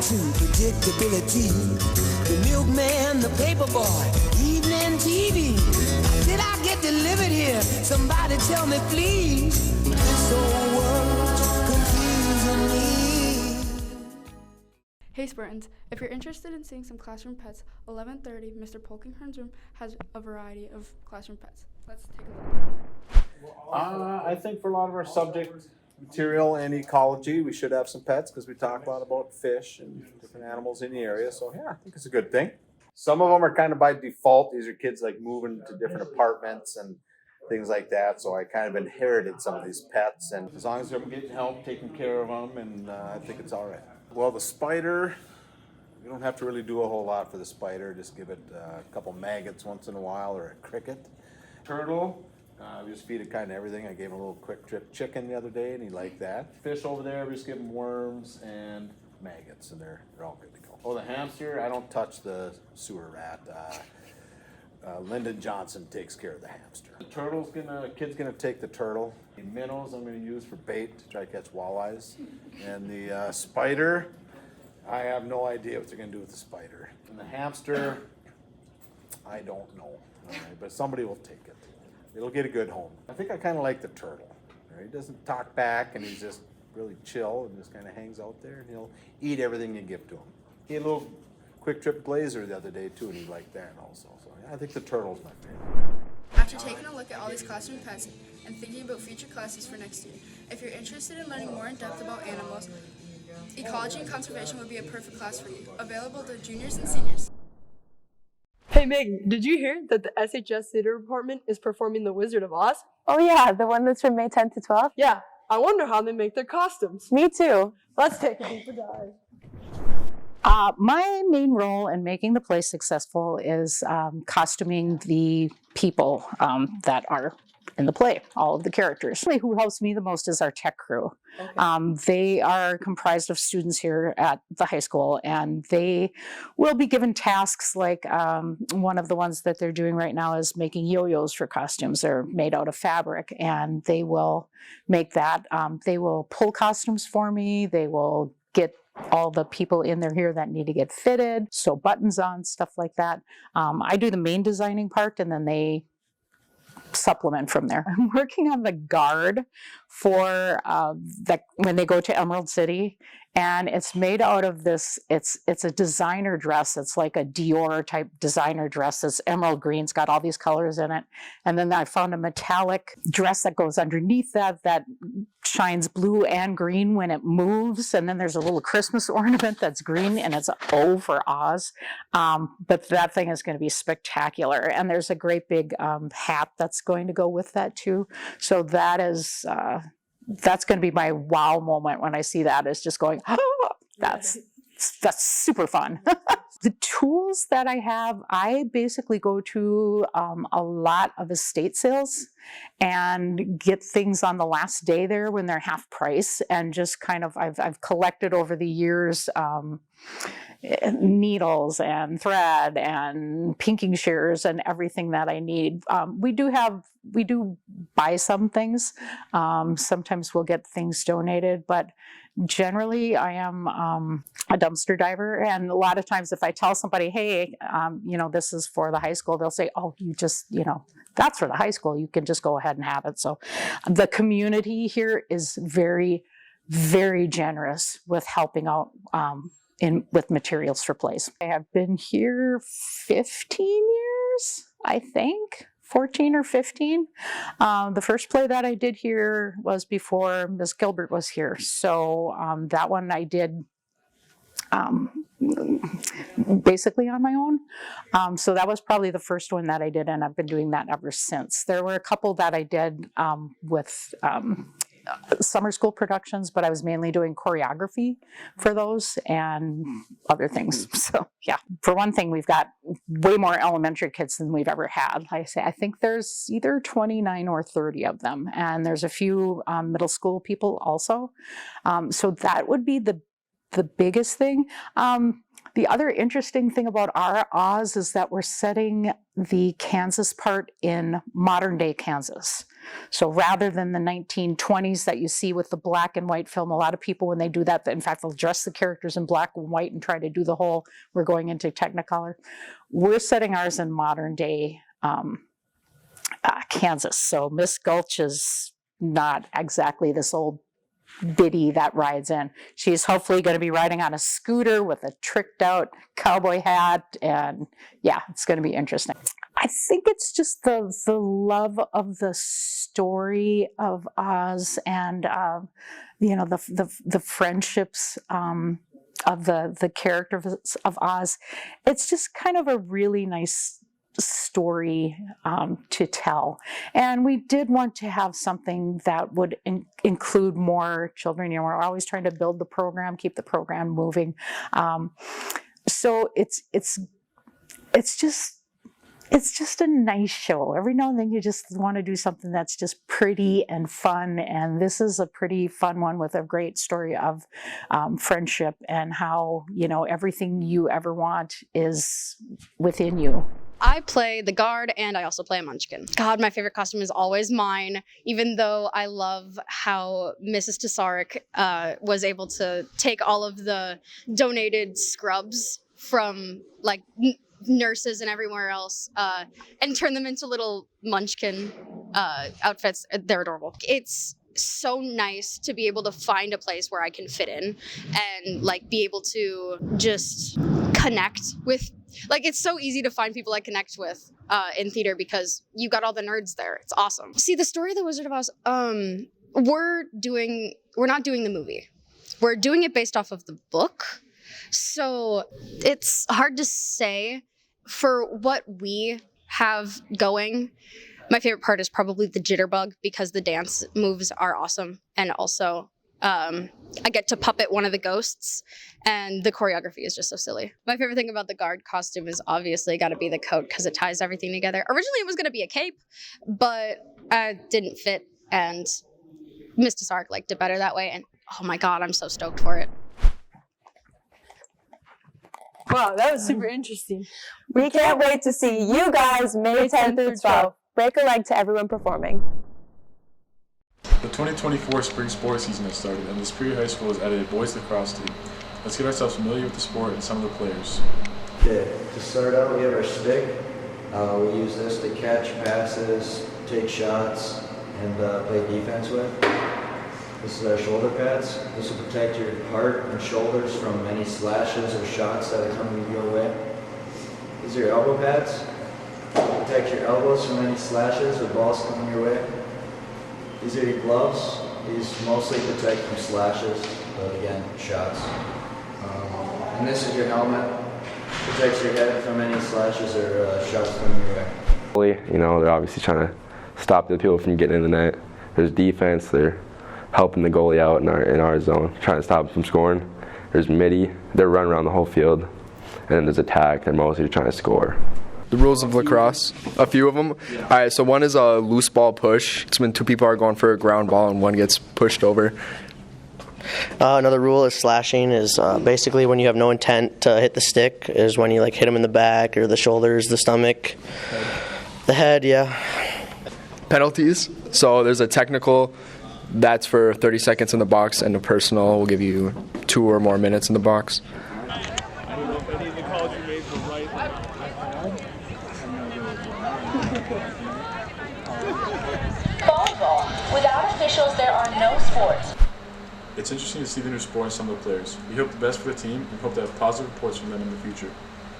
to predictability. The milkman, the paper boy, evening TV. Did I get delivered here? Somebody tell me, please. This whole world's confusing me. Hey Spartans, if you're interested in seeing some classroom pets, 11:30, Mr. Polkinghorn's room has a variety of classroom pets. Let's take a look. I think for a lot of our subject material and ecology, we should have some pets because we talk a lot about fish and different animals in the area. So yeah, I think it's a good thing. Some of them are kind of by default. These are kids like moving to different apartments and things like that. So I kind of inherited some of these pets, and as long as I'm getting help, taking care of them, and I think it's all right. Well, the spider, you don't have to really do a whole lot for the spider. Just give it a couple maggots once in a while, or a cricket. Turtle, we just feed it kind of everything. I gave him a little quick trip chicken the other day, and he liked that. Fish over there, we just give him worms and maggots, and they're all good to go. Oh, the hamster, I don't touch the sewer rat. Lyndon Johnson takes care of the hamster. The kid's gonna take the turtle. The minnows I'm gonna use for bait to try to catch walleyes. And the spider, I have no idea what they're gonna do with the spider. And the hamster, I don't know. All right, but somebody will take it. It'll get a good home. I think I kind of like the turtle. He doesn't talk back, and he's just really chill and just kind of hangs out there, and he'll eat everything you give to him. He had a little quick trip glazer the other day too, and he liked that also. So yeah, I think the turtle's my favorite. After taking a look at all these classroom pets and thinking about future classes for next year, if you're interested in learning more in depth about animals, ecology and conservation would be a perfect class for you. Available to juniors and seniors. Hey Meg, did you hear that the SHS Theater Department is performing The Wizard of Oz? Oh yeah, the one that's from May 10th to 12th? Yeah, I wonder how they make their costumes. Me too. Let's take a deeper dive. My main role in making the play successful is costuming the people that are in the play, all of the characters. Who helps me the most is our tech crew. Okay. They are comprised of students here at the high school, and they will be given tasks like one of the ones that they're doing right now is making yo-yos for costumes. They're made out of fabric, and they will make that. They will pull costumes for me. They will get all the people in there here that need to get fitted, sew buttons on, stuff like that. I do the main designing part, and then they supplement from there. I'm working on the guard for when they go to Emerald City, and it's made out of this, it's a designer dress. It's like a Dior type designer dress. It's emerald green. It's got all these colors in it. And then I found a metallic dress that goes underneath that shines blue and green when it moves. And then there's a little Christmas ornament that's green, and it's O for Oz. But that thing is going to be spectacular. And there's a great big hat that's going to go with that too. So that is, that's going to be my wow moment when I see that, is just going, oh, that's super fun. The tools that I have, I basically go to a lot of estate sales and get things on the last day there when they're half price, and just kind of, I've collected over the years needles and thread and pinking shears and everything that I need. We do buy some things. Sometimes we'll get things donated, but generally I am a dumpster diver. And a lot of times if I tell somebody, hey, this is for the high school, they'll say, oh, you just, that's for the high school. You can just go ahead and have it. So the community here is very, very generous with helping out with materials for plays. I have been here 15 years, I think. 14 or 15. The first play that I did here was before Ms. Gilbert was here. So that one I did basically on my own. So that was probably the first one that I did, and I've been doing that ever since. There were a couple that I did with summer school productions, but I was mainly doing choreography for those and other things. So yeah, for one thing, we've got way more elementary kids than we've ever had. Like I say, I think there's either 29 or 30 of them, and there's a few middle school people also. So that would be the biggest thing. The other interesting thing about our Oz is that we're setting the Kansas part in modern day Kansas. So rather than the 1920s that you see with the black and white film, a lot of people when they do that, in fact, they'll dress the characters in black and white and try to do the whole, we're going into Technicolor. We're setting ours in modern day Kansas. So Miss Gulch is not exactly this old biddy that rides in. She's hopefully going to be riding on a scooter with a tricked out cowboy hat, and yeah, it's going to be interesting. I think it's just the love of the story of Oz, and the friendships of the characters of Oz. It's just kind of a really nice story to tell, and we did want to have something that would include more children. We're always trying to build the program, keep the program moving. So it's just a nice show. Every now and then you just want to do something that's just pretty and fun, and this is a pretty fun one with a great story of friendship and how everything you ever want is within you. I play the guard and I also play a munchkin. God, my favorite costume is always mine, even though I love how Mrs. Tesaric was able to take all of the donated scrubs from like nurses and everywhere else and turn them into little munchkin outfits. They're adorable. It's so nice to be able to find a place where I can fit in and like be able to just connect with. Like, it's so easy to find people I connect with in theater because you got all the nerds there. It's awesome. See, the story of the Wizard of Oz, we're not doing the movie. We're doing it based off of the book. So it's hard to say. For what we have going, my favorite part is probably the jitterbug because the dance moves are awesome. And also, I get to puppet one of the ghosts, and the choreography is just so silly. My favorite thing about the guard costume is obviously got to be the coat because it ties everything together. Originally, it was going to be a cape, but it didn't fit, and Mr. Sark liked it better that way, and oh my god, I'm so stoked for it. Wow, that was super interesting. We can't wait to see you guys May 10th through 12th. Break a leg to everyone performing. The 2024 spring sports season has started, and the Superior High School has added a boys lacrosse team. Let's get ourselves familiar with the sport and some of the players. Okay, to start out, we have our stick. We use this to catch passes, take shots, and play defense with. This is our shoulder pads. This will protect your heart and shoulders from any slashes or shots that are coming your way. These are your elbow pads. Protect your elbows from any slashes or balls coming your way. These are your gloves. These mostly protect from slashes, but again, shots. And this is your helmet. Protects your head from any slashes or shots coming your way. They're obviously trying to stop the people from getting in the net. There's defense. They're helping the goalie out in our zone, trying to stop him from scoring. There's midi. They're running around the whole field. And then there's attack. They're mostly trying to score. The rules of lacrosse, a few of them. All right, so one is a loose ball push. It's when two people are going for a ground ball and one gets pushed over. Another rule is slashing is basically when you have no intent to hit the stick is when you hit them in the back or the shoulders, the stomach, the head, yeah. Penalties. So there's a technical that's for 30 seconds in the box, and a personal will give you 2 or more minutes in the box. Volleyball. Without officials, there are no sports. It's interesting to see the new sport in some of the players. We hope the best for the team and hope to have positive reports from them in the future.